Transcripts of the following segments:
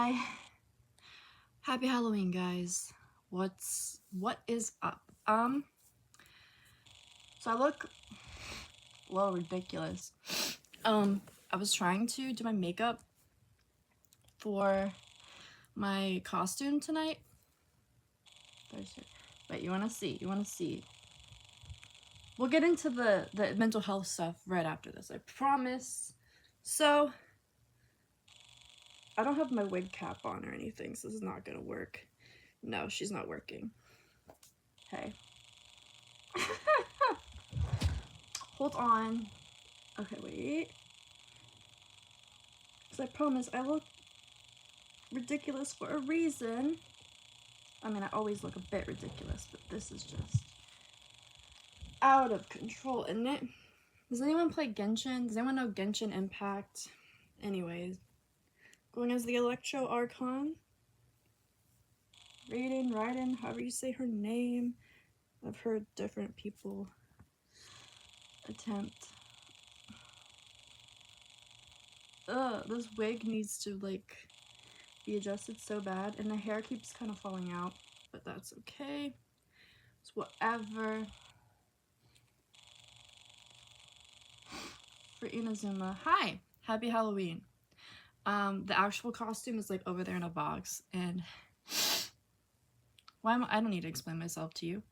Hi. Happy Halloween, guys. What is up? So I look a little ridiculous. I was trying to do my makeup for my costume tonight. Wait, you wanna see. We'll get into the mental health stuff right after this, I promise. So I don't have my wig cap on or anything, so this is not gonna work. No, she's not working. Hey. Hold on. Okay, wait. Because I promise I look ridiculous for a reason. I mean, I always look a bit ridiculous, but this is just out of control, isn't it? Does anyone play Genshin? Does anyone know Genshin Impact? Anyways, going as the Electro Archon. Raiden, however you say her name. I've heard different people attempt. This wig needs to like be adjusted so bad, and the hair keeps kind of falling out, but that's okay. It's whatever. For Inazuma, hi, happy Halloween. The actual costume is like over there in a box, and I don't need to explain myself to you.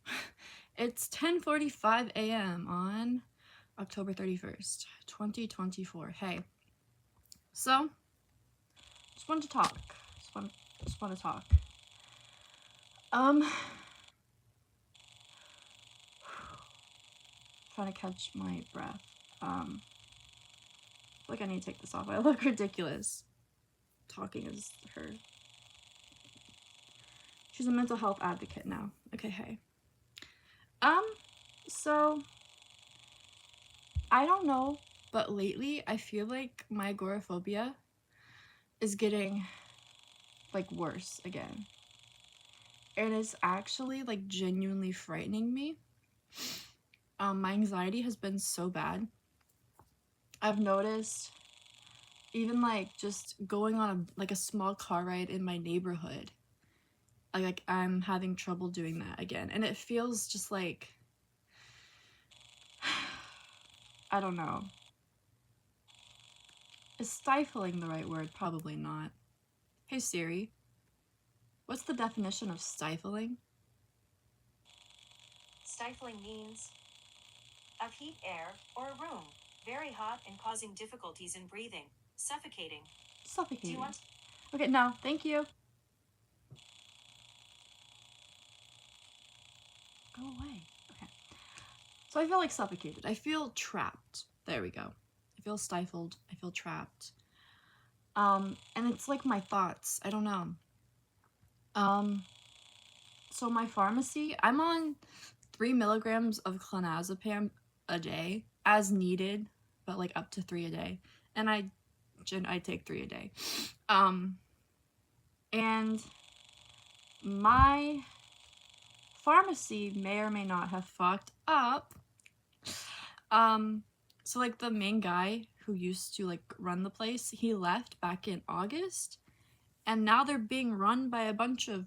It's 10:45 a.m. on October 31st, 2024. Hey. So, just wanted to talk. Just want to talk. Trying to catch my breath. Like I need to take this off. I look ridiculous talking as her. She's a mental health advocate now. Okay, hey. So I don't know, but lately I feel like my agoraphobia is getting like worse again. And it's actually like genuinely frightening me. My anxiety has been so bad. I've noticed even like just going on a small car ride in my neighborhood, like I'm having trouble doing that again, and it feels just like I don't know. Is stifling the right word? Probably not. Hey Siri, what's the definition of stifling? Stifling means of heat, air, or a room. Very hot and causing difficulties in breathing. Suffocating. Suffocating. Do you want? Okay, no, thank you. Go away. Okay. So I feel like suffocated. I feel trapped. There we go. I feel stifled. I feel trapped. And it's like my thoughts. I don't know. So my pharmacy, I'm on 3 milligrams of clonazepam a day as needed, but like up to 3 a day. And I take 3 a day. And my pharmacy may or may not have fucked up. So like the main guy who used to like run the place, he left back in August, and now they're being run by a bunch of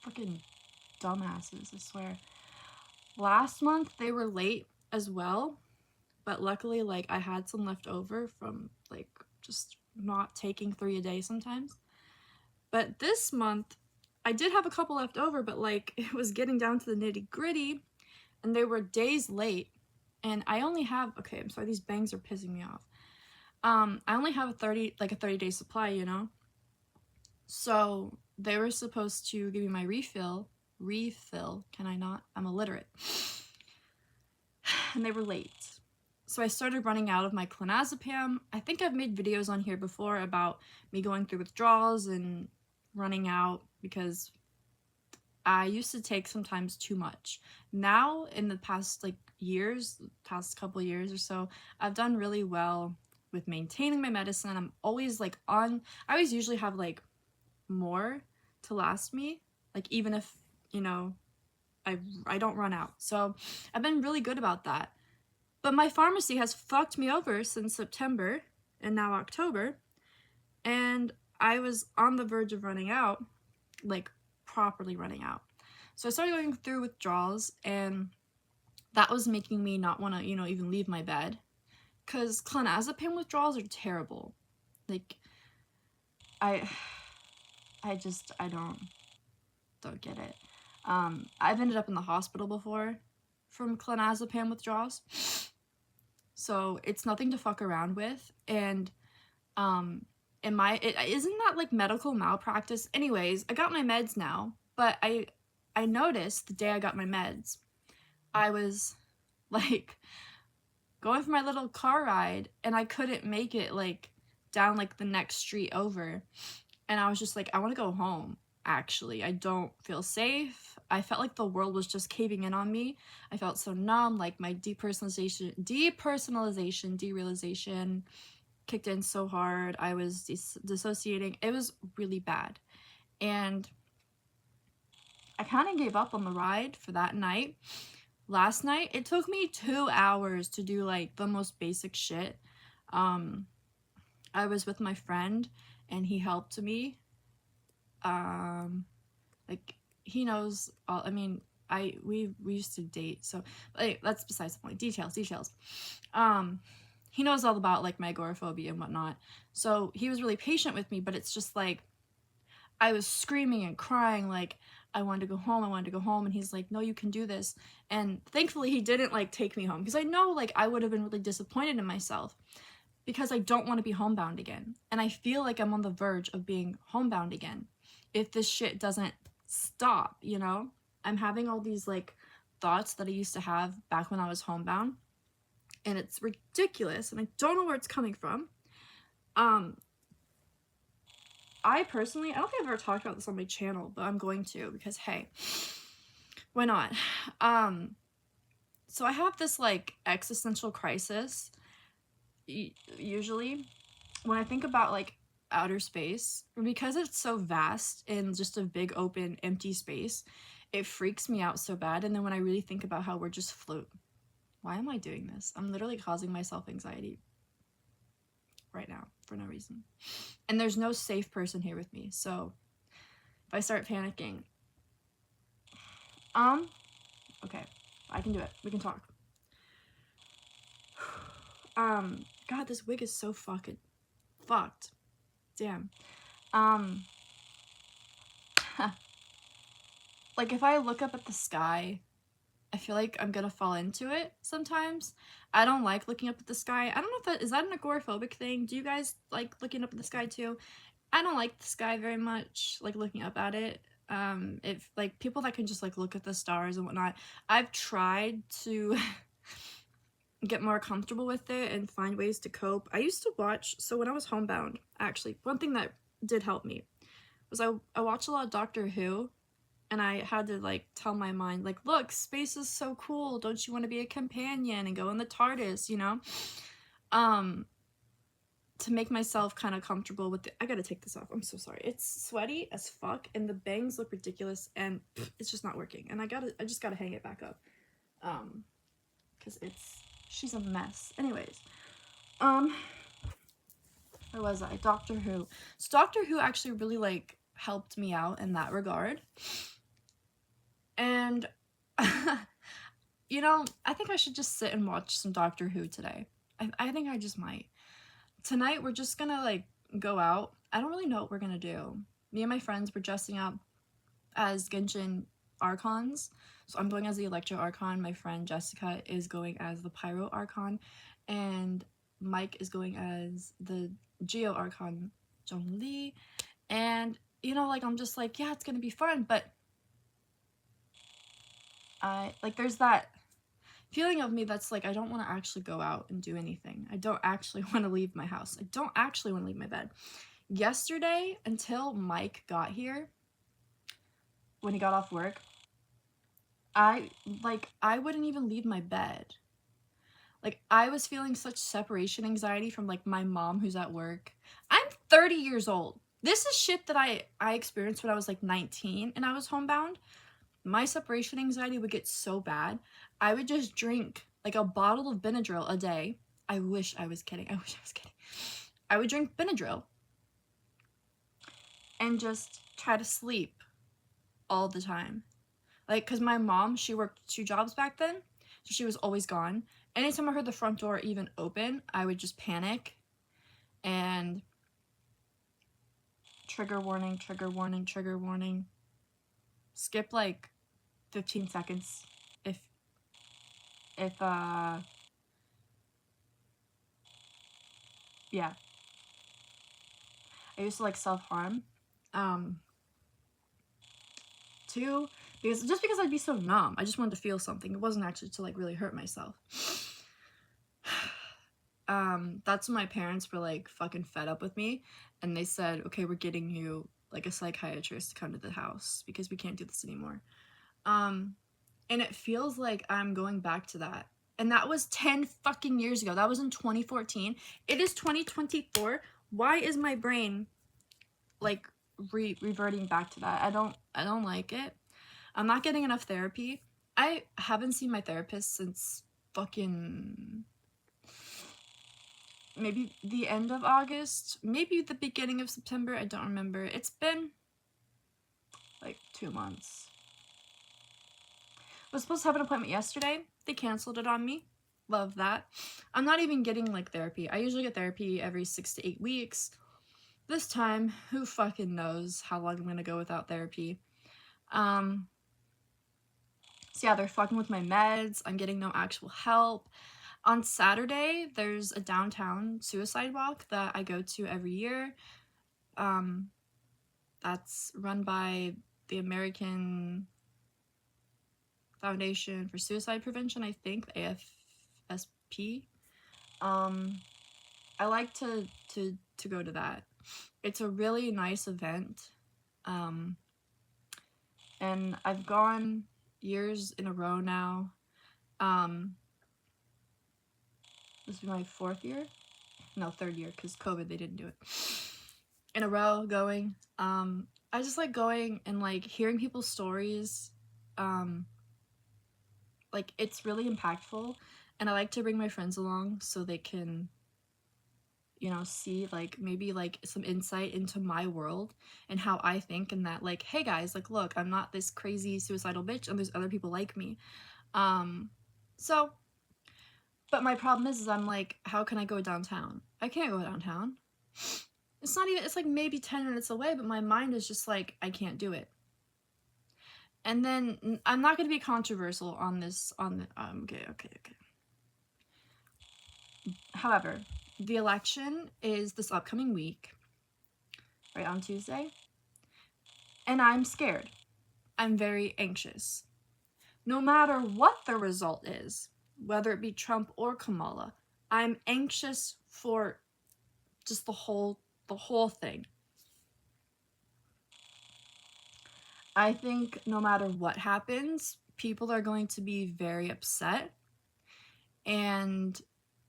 fucking dumbasses, I swear. Last month they were late as well, but luckily like I had some left over from like just not taking 3 a day sometimes. But this month I did have a couple left over, but like it was getting down to the nitty-gritty and they were days late, and I only have, okay, I'm sorry, these bangs are pissing me off. I only have a 30-day supply, you know? So they were supposed to give me my refill, can I not? I'm illiterate. And they were late. So I started running out of my clonazepam. I think I've made videos on here before about me going through withdrawals and running out because I used to take sometimes too much. Now, in the past couple years or so, I've done really well with maintaining my medicine. I'm always like I always usually have like more to last me, like even if, you know, I don't run out. So I've been really good about that. But my pharmacy has fucked me over since September and now October. And I was on the verge of running out, like properly running out. So I started going through withdrawals, and that was making me not want to, even leave my bed. Because clonazepam withdrawals are terrible. Like, I, I don't get it. I've ended up in the hospital before from clonazepam withdrawals. So it's nothing to fuck around with. And isn't that like medical malpractice? Anyways, I got my meds now, but I noticed the day I got my meds, I was like going for my little car ride, and I couldn't make it like down like the next street over. And I was just like, I want to go home. Actually, I don't feel safe. I felt like the world was just caving in on me. I felt so numb, like my derealization kicked in so hard. I was dissociating. It was really bad. And I kind of gave up on the ride for that night. Last night, it took me 2 hours to do like the most basic shit. I was with my friend, and he helped me. Like, he knows all, I mean, we used to date, so like, that's besides the point. Details. He knows all about like my agoraphobia and whatnot, so he was really patient with me. But it's just like I was screaming and crying, like I wanted to go home, and he's like, no, you can do this. And thankfully he didn't like take me home, because I know like I would have been really disappointed in myself, because I don't want to be homebound again, and I feel like I'm on the verge of being homebound again if this shit doesn't stop. I'm having all these like thoughts that I used to have back when I was homebound, and it's ridiculous, and I don't know where it's coming from. I personally, I don't think I've ever talked about this on my channel, but I'm going to, because hey, why not? So I have this like existential crisis usually when I think about like outer space, because it's so vast and just a big open empty space. It freaks me out so bad. And then when I really think about how we're just float, why am I doing this? I'm literally causing myself anxiety right now for no reason. And there's no safe person here with me, so if I start panicking, okay, I can do it. We can talk. God, this wig is so fucking fucked. Damn. Like, if I look up at the sky, I feel like I'm gonna fall into it sometimes. I don't like looking up at the sky. I don't know if is that an agoraphobic thing? Do you guys like looking up at the sky too? I don't like the sky very much, like looking up at it. If like people that can just like look at the stars and whatnot, I've tried to get more comfortable with it and find ways to cope. I used to watch, so when I was homebound, actually, one thing that did help me was I watched a lot of Doctor Who, and I had to like tell my mind, like, look, space is so cool, don't you want to be a companion and go in the TARDIS, to make myself kind of comfortable with it. I gotta take this off, I'm so sorry. It's sweaty as fuck, and the bangs look ridiculous, and it's just not working, and I just gotta hang it back up, because she's a mess. Anyways, where was I? Doctor Who. So Doctor Who actually really like helped me out in that regard. And I think I should just sit and watch some Doctor Who today. I think I just might. Tonight we're just gonna like go out. I don't really know what we're gonna do. Me and my friends were dressing up as Genshin Archons. So I'm going as the Electro Archon. My friend Jessica is going as the Pyro Archon. And Mike is going as the Geo Archon, Zhongli. And, like, I'm just like, yeah, it's gonna be fun. But there's that feeling of me that's like, I don't want to actually go out and do anything. I don't actually want to leave my house. I don't actually want to leave my bed. Yesterday, until Mike got here, when he got off work, I wouldn't even leave my bed. Like, I was feeling such separation anxiety from like my mom who's at work. I'm 30 years old. This is shit that I experienced when I was like 19 and I was homebound. My separation anxiety would get so bad, I would just drink like a bottle of Benadryl a day. I wish I was kidding. I would drink Benadryl and just try to sleep all the time. Like, because my mom, she worked 2 jobs back then, so she was always gone. Anytime I heard the front door even open, I would just panic and trigger warning, trigger warning, trigger warning. Skip like 15 seconds if yeah. I used to like self-harm. Too, because I'd be so numb. I just wanted to feel something. It wasn't actually to like really hurt myself. That's when my parents were like fucking fed up with me, and they said, okay, we're getting you like a psychiatrist to come to the house because we can't do this anymore. And it feels like I'm going back to that. And that was 10 fucking years ago. That was in 2014. It is 2024. Why is my brain like reverting back to that? I don't like it. I'm not getting enough therapy. I haven't seen my therapist since fucking maybe the end of August, maybe the beginning of September. I don't remember. It's been like 2 months. I was supposed to have an appointment yesterday. They canceled it on me. Love that. I'm not even getting like therapy. I usually get therapy every 6 to 8 weeks. This time, who fucking knows how long I'm gonna go without therapy. So yeah, they're fucking with my meds. I'm getting no actual help. On Saturday, there's a downtown suicide walk that I go to every year. That's run by the American Foundation for Suicide Prevention, I think, AFSP. I like to go to that. It's a really nice event. And I've gone years in a row now. This is my 4th year? No, 3rd year, because COVID, they didn't do it. In a row, going. I just like going and like hearing people's stories. Like, it's really impactful, and I like to bring my friends along so they can, you know, see like maybe like some insight into my world and how I think, and that like, hey guys, like, look, I'm not this crazy suicidal bitch, and there's other people like me. So, but my problem is I'm like, how can I go downtown? I can't go downtown. It's not even, it's like maybe 10 minutes away, but my mind is just like, I can't do it. And then I'm not going to be controversial on this, okay. However, the election is this upcoming week, right on Tuesday, and I'm scared. I'm very anxious. No matter what the result is, whether it be Trump or Kamala, I'm anxious for just the whole thing. I think no matter what happens, people are going to be very upset, and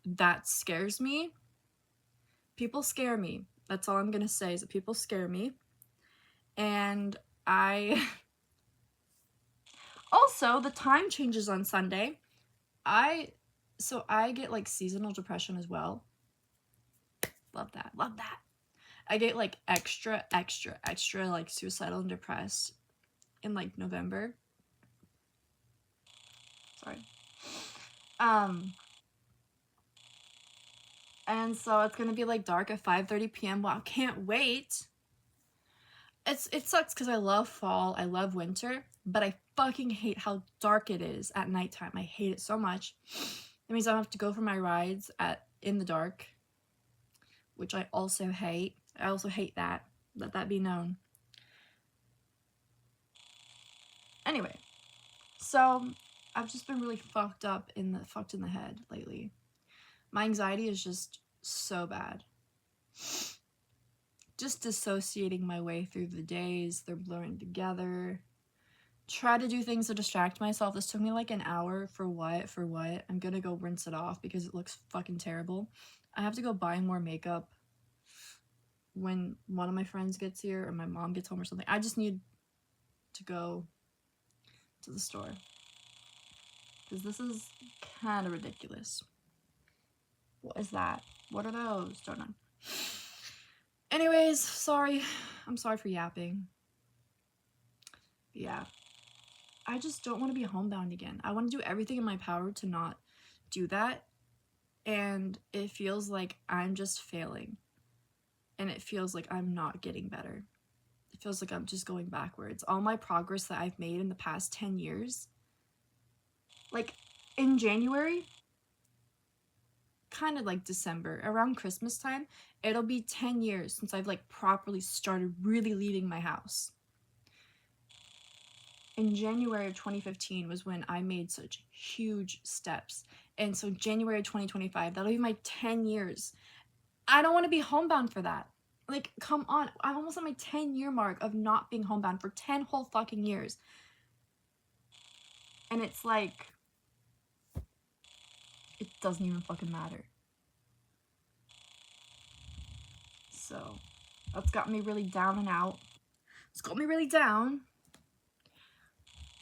that scares me. People scare me. That's all I'm gonna say, is that people scare me. And I also, the time changes on Sunday. I get like seasonal depression as well. Love that. I get like extra like suicidal and depressed in like November. Sorry. And so it's gonna be like dark at 5:30 p.m. Wow, can't wait. It sucks because I love fall, I love winter, but I fucking hate how dark it is at nighttime. I hate it so much. That means I have to go for my rides in the dark, which I also hate. I also hate that. Let that be known. Anyway, so I've just been really fucked in the head lately. My anxiety is just so bad. Just dissociating my way through the days, they're blurring together. Try to do things to distract myself. This took me like an hour. For what? I'm gonna go rinse it off because it looks fucking terrible. I have to go buy more makeup when one of my friends gets here or my mom gets home or something. I just need to go to the store because this is kind of ridiculous. What is that? What are those? Don't know. Anyways, sorry. I'm sorry for yapping. But yeah, I just don't want to be homebound again. I want to do everything in my power to not do that, and it feels like I'm just failing, and it feels like I'm not getting better. It feels like I'm just going backwards. All my progress that I've made in the past 10 years, like in January, kind of like December, around Christmas time, it'll be 10 years since I've like properly started really leaving my house. In January of 2015 was when I made such huge steps. And so January 2025, that'll be my 10 years. I don't want to be homebound for that. Like, come on. I'm almost at my 10-year mark of not being homebound for 10 whole fucking years. And it's like, it doesn't even fucking matter. So, that's got me really down and out. It's got me really down.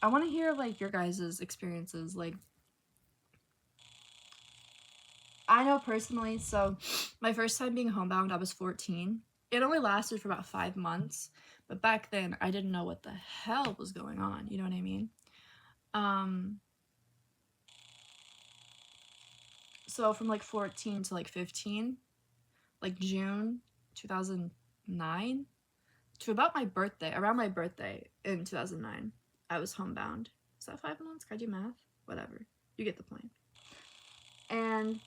I want to hear, like, your guys' experiences. Like, I know personally, so my first time being homebound, I was 14. It only lasted for about 5 months, but back then I didn't know what the hell was going on, you know what I mean? So from like 14 to like 15, like June 2009 to about my birthday, around my birthday in 2009, I was homebound. Is that 5 months? Can I do math? Whatever. You get the point. And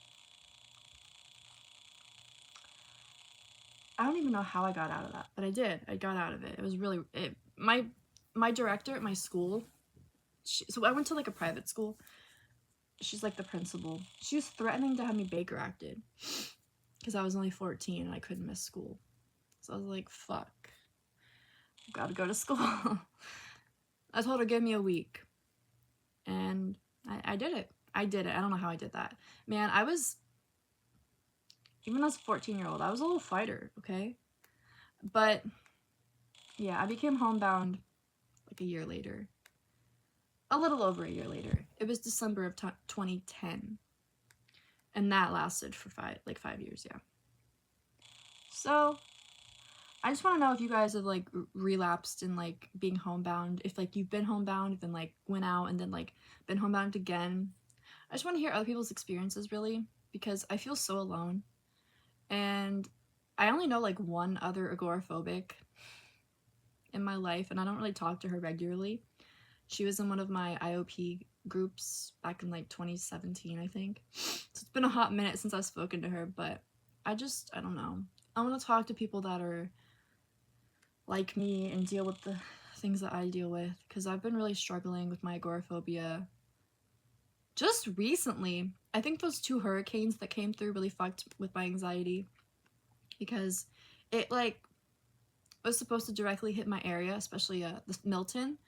I don't even know how I got out of that, but I did. I got out of it. It was really my director at my school. So I went to like a private school. She's like the principal. She was threatening to have me Baker acted because I was only 14 and I couldn't miss school. So I was like, fuck, I've got to go to school. I told her, give me a week, and I did it. I did it. I don't know how I did that. Man, even as a 14-year-old, I was a little fighter, okay? But yeah, I became homebound like a year later. A little over a year later. It was December of 2010. And that lasted for 5 years, yeah. So, I just want to know if you guys have, like, relapsed in, like, being homebound. If, like, you've been homebound, then, like, went out and then, like, been homebound again. I just want to hear other people's experiences, really, because I feel so alone. And I only know, like, one other agoraphobic in my life, and I don't really talk to her regularly. She was in one of my IOP groups back in like 2017, I think. So it's been a hot minute since I've spoken to her, but I don't know. I want to talk to people that are like me and deal with the things that I deal with, because I've been really struggling with my agoraphobia. Just recently, I think those 2 hurricanes that came through really fucked with my anxiety, because it like was supposed to directly hit my area, especially the Milton.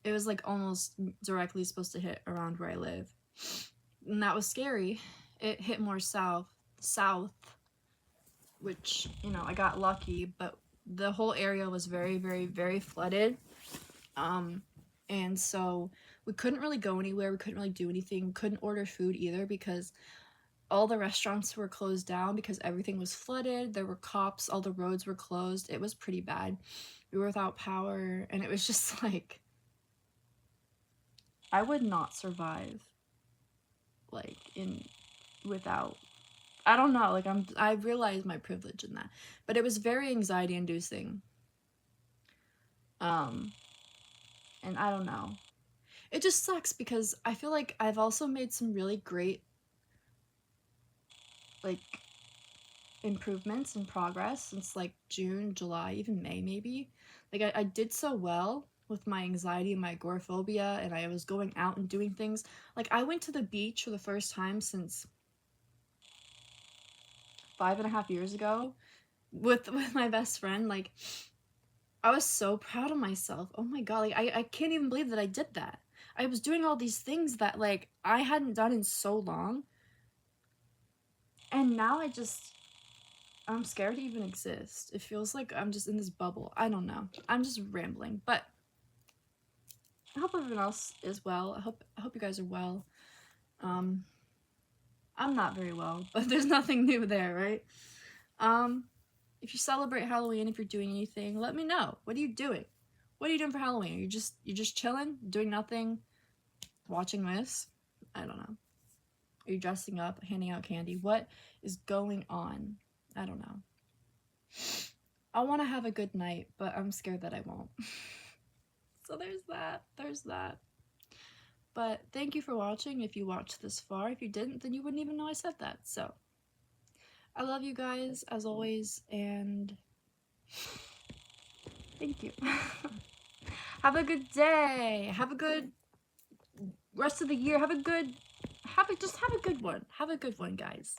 It was like almost directly supposed to hit around where I live. And that was scary. It hit more south, which, you know, I got lucky, but the whole area was very, very, very flooded. And so we couldn't really go anywhere. We couldn't really do anything. We couldn't order food either because all the restaurants were closed down because everything was flooded. There were cops. All the roads were closed. It was pretty bad. We were without power, and it was just like, I would not survive, like, without, I don't know, like, I realize my privilege in that, but it was very anxiety inducing. And I don't know. It just sucks because I feel like I've also made some really great, like, improvements and progress since, like, June, July, even May, maybe. Like, I did so well with my anxiety and my agoraphobia, and I was going out and doing things. Like, I went to the beach for the first time since 5.5 years ago with my best friend. Like, I was so proud of myself. Oh my god, like, I can't even believe that I did that. I was doing all these things that, like, I hadn't done in so long. And now I'm scared to even exist. It feels like I'm just in this bubble. I don't know. I'm just rambling. But I hope everyone else is well. I hope you guys are well. I'm not very well, but there's nothing new there, right? If you celebrate Halloween, if you're doing anything, let me know. What are you doing? What are you doing for Halloween? Are you just chilling, doing nothing, watching this? I don't know. Are you dressing up, handing out candy? What is going on? I don't know. I want to have a good night, but I'm scared that I won't. So there's that. There's that. But thank you for watching if you watched this far. If you didn't, then you wouldn't even know I said that. So I love you guys as always, and thank you. Have a good day. Have a good rest of the year. Have a good one. Have a good one, guys.